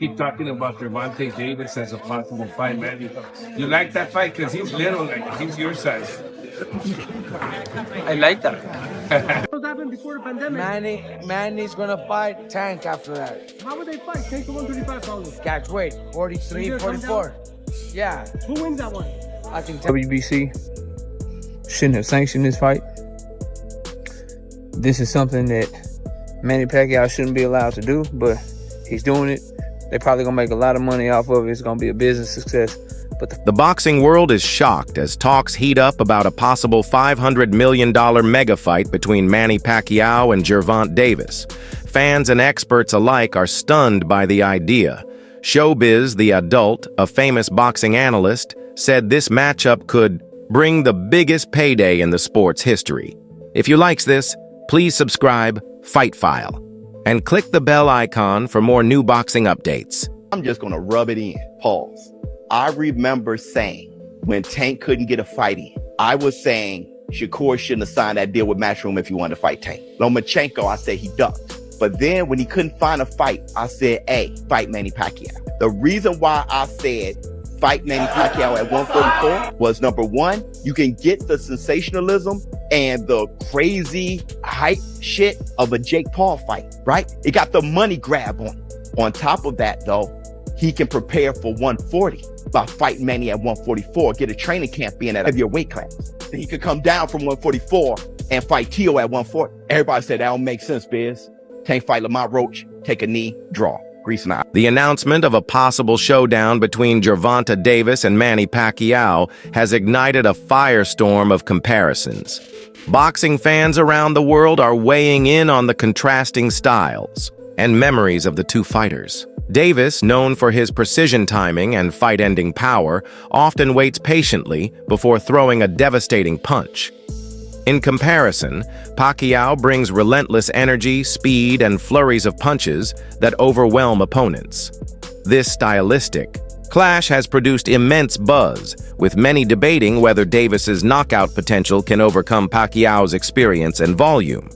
keep talking about Gervonta Davis as a possible fight, man. You like that fight because he's little, like he's your size. I like that. What happened before the pandemic? Manny's gonna fight Tank after that. How would they fight? Tank to 135 probably. Catch weight, 43, 44. Yeah. Who wins that one? I think WBC shouldn't have sanctioned this fight. This is something that Manny Pacquiao shouldn't be allowed to do, but he's doing it. They're probably gonna make a lot of money off of it. It's gonna be a business success. But the boxing world is shocked as talks heat up about a possible $500 million mega fight between Manny Pacquiao and Gervonta Davis. Fans and experts alike are stunned by the idea. Showbiz, the adult, a famous boxing analyst, said this matchup could bring the biggest payday in the sport's history. If you likes this, please subscribe, Fight File, and click the bell icon for more new boxing updates. I'm just gonna rub it in. Pause. I remember saying when Tank couldn't get a fight in, I was saying Shakur shouldn't have signed that deal with Matchroom if he wanted to fight Tank. Lomachenko, I said he ducked. But then when he couldn't find a fight, I said, hey, fight Manny Pacquiao. The reason why I said fight Manny Pacquiao at 144 was, number one, you can get the sensationalism and the crazy hype shit of a Jake Paul fight, right? It got the money grab on it. On top of that, though, he can prepare for 140 by fighting Manny at 144, get a training camp in at a heavier weight class. Then he could come down from 144 and fight Tio at 140. Everybody said that don't make sense, Biz. Tank fight Lamont Roach, take a knee, draw. Grease and I. The announcement of a possible showdown between Gervonta Davis and Manny Pacquiao has ignited a firestorm of comparisons. Boxing fans around the world are weighing in on the contrasting styles and memories of the two fighters. Davis, known for his precision timing and fight-ending power, often waits patiently before throwing a devastating punch. In comparison, Pacquiao brings relentless energy, speed, and flurries of punches that overwhelm opponents. This stylistic clash has produced immense buzz, with many debating whether Davis's knockout potential can overcome Pacquiao's experience and volume.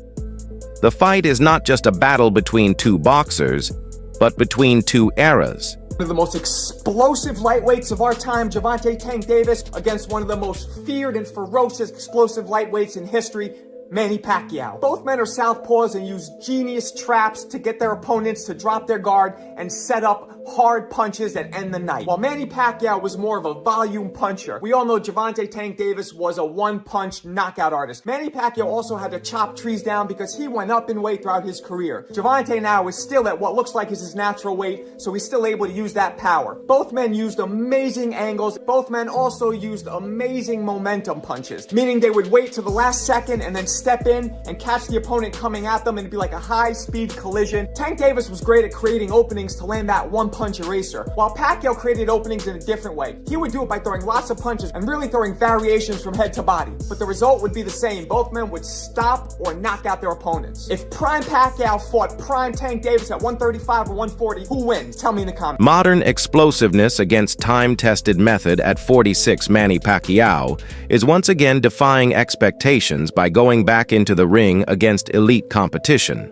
The fight is not just a battle between two boxers, but between two eras. One of the most explosive lightweights of our time, Gervonta Tank Davis, against one of the most feared and ferocious explosive lightweights in history, Manny Pacquiao. Both men are southpaws and use genius traps to get their opponents to drop their guard and set up hard punches that end the night. While Manny Pacquiao was more of a volume puncher, we all know Gervonta Tank Davis was a one-punch knockout artist. Manny Pacquiao also had to chop trees down because he went up in weight throughout his career. Gervonta now is still at what looks like is his natural weight, so he's still able to use that power. Both men used amazing angles. Both men also used amazing momentum punches, meaning they would wait to the last second and then step in and catch the opponent coming at them, and it'd be like a high-speed collision. Tank Davis was great at creating openings to land that one-punch eraser, while Pacquiao created openings in a different way. He would do it by throwing lots of punches and really throwing variations from head to body, but the result would be the same. Both men would stop or knock out their opponents. If prime Pacquiao fought prime Tank Davis at 135 or 140, who wins? Tell me in the comments. Modern explosiveness against time-tested method at 46 Manny Pacquiao is once again defying expectations by going back into the ring against elite competition.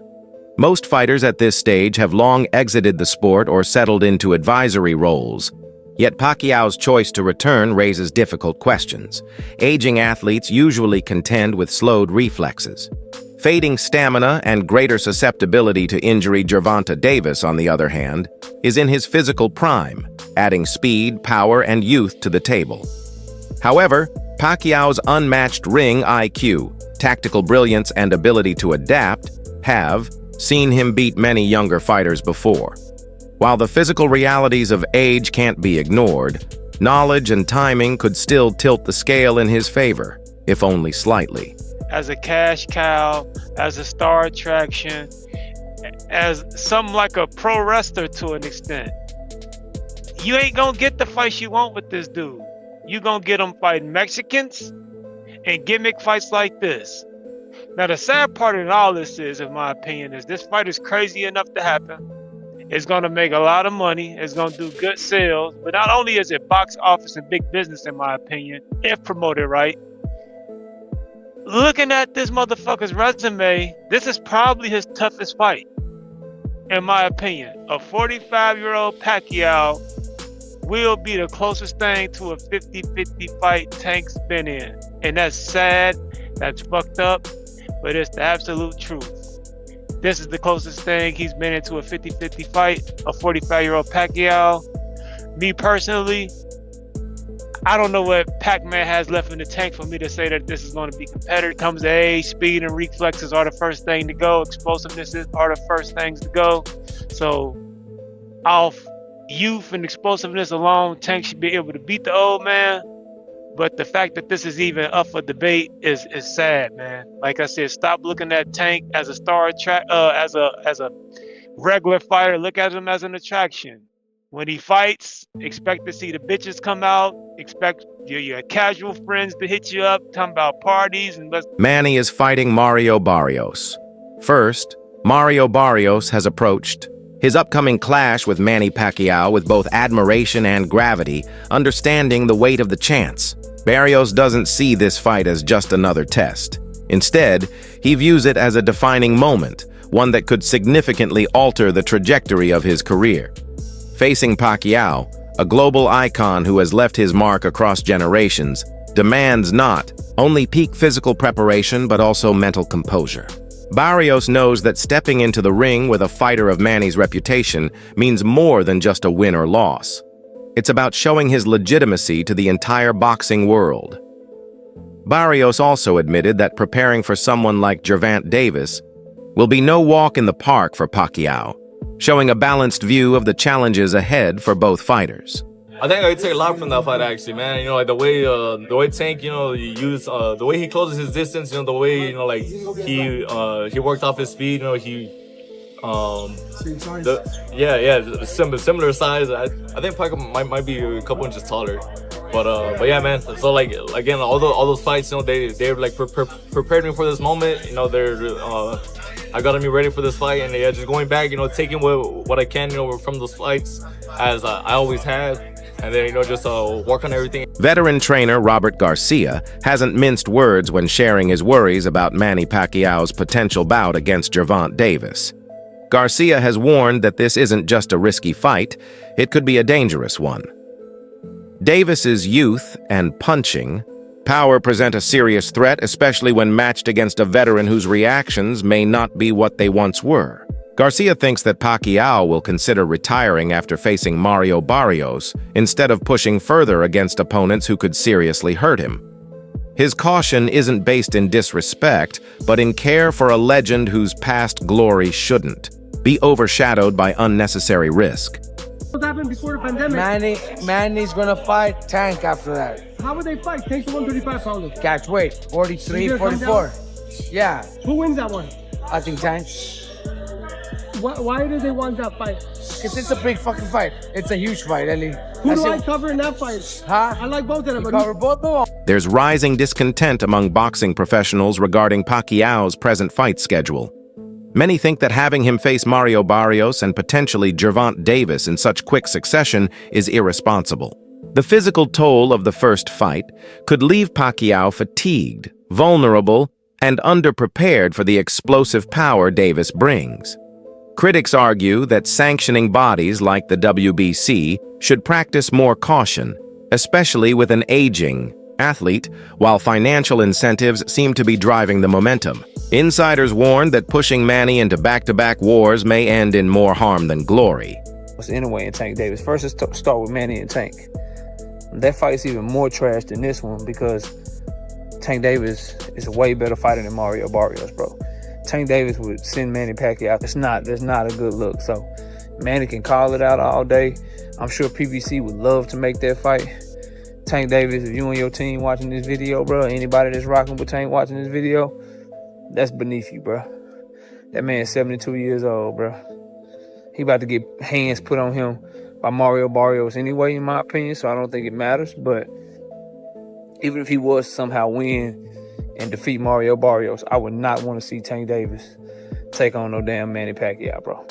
Most fighters at this stage have long exited the sport or settled into advisory roles. Yet Pacquiao's choice to return raises difficult questions. Aging athletes usually contend with slowed reflexes. Fading stamina and greater susceptibility to injury. Gervonta Davis, on the other hand, is in his physical prime, adding speed, power, and youth to the table. However, Pacquiao's unmatched ring IQ, tactical brilliance, and ability to adapt have seen him beat many younger fighters before. While the physical realities of age can't be ignored, knowledge and timing could still tilt the scale in his favor, if only slightly. As a cash cow, as a star attraction, as something like a pro wrestler to an extent. You ain't gonna get the fights you want with this dude. You gonna get him fighting Mexicans and gimmick fights like this. Now, the sad part in all this is, in my opinion, is this fight is crazy enough to happen. It's going to make a lot of money. It's going to do good sales. But not only is it box office and big business, in my opinion, if promoted right. Looking at this motherfucker's resume, this is probably his toughest fight. in my opinion, a 45-year-old Pacquiao will be the closest thing to a 50-50 fight Tank's been in. And that's sad, that's fucked up, but it's the absolute truth. This is the closest thing he's been into a 50-50 fight, a 45-year-old Pacquiao. Me personally, I don't know what Pac-Man has left in the tank for me to say that this is going to be competitive. Comes to age, speed and reflexes are the first thing to go. Explosiveness are the first things to go. So off youth and explosiveness alone, Tank should be able to beat the old man. But the fact that this is even up for debate is sad, man. Like I said, stop looking at Tank as a as a regular fighter. Look at him as an attraction. When he fights, expect to see the bitches come out. Expect your casual friends to hit you up, talking about parties and let's. Manny is fighting Mario Barrios. First, Mario Barrios has approached his upcoming clash with Manny Pacquiao with both admiration and gravity, understanding the weight of the chance. Barrios doesn't see this fight as just another test. Instead, he views it as a defining moment, one that could significantly alter the trajectory of his career. Facing Pacquiao, a global icon who has left his mark across generations, demands not only peak physical preparation but also mental composure. Barrios knows that stepping into the ring with a fighter of Manny's reputation means more than just a win or loss. It's about showing his legitimacy to the entire boxing world. Barrios also admitted that preparing for someone like Gervonta Davis will be no walk in the park for Pacquiao, showing a balanced view of the challenges ahead for both fighters. I think I take a lot from that fight, actually, man. You know, like the way Tank, you know, the way he closes his distance, you know, the way, you know, like he worked off his speed, you know, similar size. I think Pacquiao might be a couple inches taller, but yeah, man. So like again, all those fights, you know, they're like prepared me for this moment. You know, I got me ready for this fight, and yeah, just going back, you know, taking what I can, you know, from those fights as I always have, and then, you know, just work on everything. Veteran trainer Robert Garcia hasn't minced words when sharing his worries about Manny Pacquiao's potential bout against Gervonta Davis. Garcia has warned that this isn't just a risky fight, it could be a dangerous one. Davis's youth and punching power present a serious threat, especially when matched against a veteran whose reactions may not be what they once were. Garcia thinks that Pacquiao will consider retiring after facing Mario Barrios instead of pushing further against opponents who could seriously hurt him. His caution isn't based in disrespect, but in care for a legend whose past glory shouldn't be overshadowed by unnecessary risk. What happened before the pandemic? Manny's gonna fight Tank after that. How would they fight? Tank's 135 pounds. Catch weight, 43, You're gonna come 44. Yeah, Who wins that one? I think Tank. Why do they want that fight? Because it's a big fucking fight. It's a huge fight, Ellie. Who do I cover in that fight? Huh? I like both of them. You cover both of them. There's rising discontent among boxing professionals regarding Pacquiao's present fight schedule. Many think that having him face Mario Barrios and potentially Gervonta Davis in such quick succession is irresponsible. The physical toll of the first fight could leave Pacquiao fatigued, vulnerable, and underprepared for the explosive power Davis brings. Critics argue that sanctioning bodies like the WBC should practice more caution, especially with an aging athlete, while financial incentives seem to be driving the momentum. Insiders warn that pushing Manny into back-to-back wars may end in more harm than glory. Anyway, in Tank Davis. First, let's start with Manny and Tank. That fight's even more trash than this one because Tank Davis is a way better fighter than Mario Barrios, bro. Tank Davis would send Manny Pacquiao. That's not a good look. So Manny can call it out all day. I'm sure PBC would love to make that fight. Tank Davis, if you and your team watching this video, bro, anybody that's rocking with Tank watching this video, that's beneath you, bro. That man's 72 years old, bro. He about to get hands put on him by Mario Barrios anyway, in my opinion, so I don't think it matters. But even if he was to somehow win and defeat Mario Barrios, I would not want to see Tank Davis take on no damn Manny Pacquiao, bro.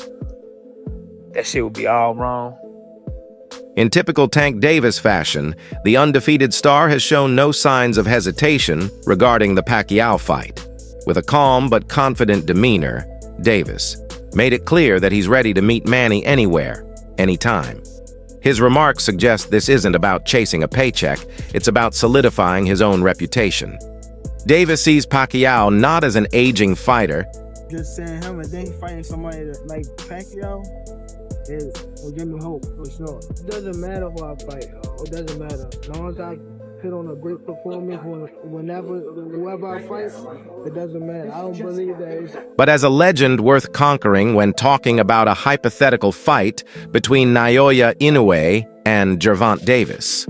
That shit would be all wrong. In typical Tank Davis fashion, the undefeated star has shown no signs of hesitation regarding the Pacquiao fight. With a calm but confident demeanor, Davis made it clear that he's ready to meet Manny anywhere, anytime. His remarks suggest this isn't about chasing a paycheck, it's about solidifying his own reputation. Davis sees Pacquiao not as an aging fighter. Just saying him and then fighting somebody like Pacquiao will give me hope for sure. It doesn't matter who I fight. It doesn't matter. As long as I put on a great performance whoever I fight, it doesn't matter. I don't believe that it's... But as a legend worth conquering when talking about a hypothetical fight between Naoya Inoue and Gervonta Davis,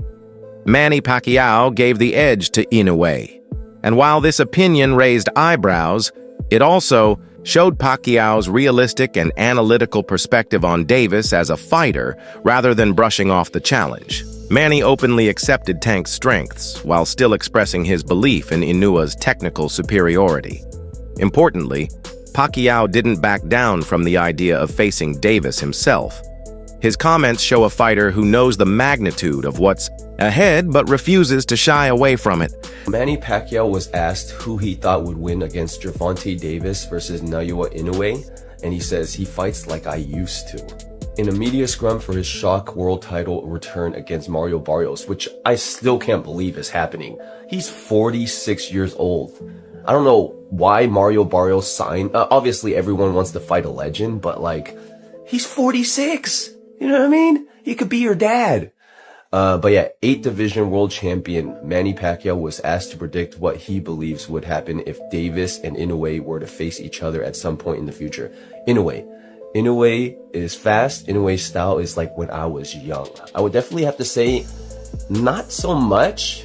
Manny Pacquiao gave the edge to Inoue. And while this opinion raised eyebrows, it also showed Pacquiao's realistic and analytical perspective on Davis as a fighter rather than brushing off the challenge. Manny openly accepted Tank's strengths while still expressing his belief in Inoue's technical superiority. Importantly, Pacquiao didn't back down from the idea of facing Davis himself. His comments show a fighter who knows the magnitude of what's ahead but refuses to shy away from it. Manny Pacquiao was asked who he thought would win against Gervonta Davis versus Naoya Inoue, and he says he fights like I used to. In a media scrum for his shock world title return against Mario Barrios, which I still can't believe is happening. He's 46 years old. I don't know why Mario Barrios signed. Obviously, everyone wants to fight a legend, but like, he's 46. You know what I mean? He could be your dad. But yeah, 8th division world champion Manny Pacquiao was asked to predict what he believes would happen if Davis and Inoue were to face each other at some point in the future. Inoue is fast. Inoue's style is like when I was young. I would definitely have to say not so much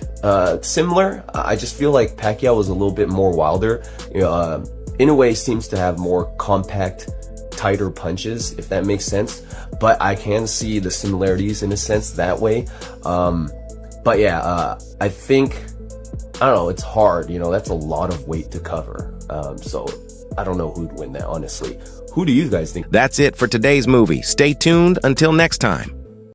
similar. I just feel like Pacquiao was a little bit more wilder. Inoue seems to have more compact, tighter punches, if that makes sense. But I can see the similarities in a sense that way. But yeah, I think, I don't know, it's hard. That's a lot of weight to cover. So I don't know who'd win that, honestly. Who do you guys think? That's it for today's movie. Stay tuned until next time.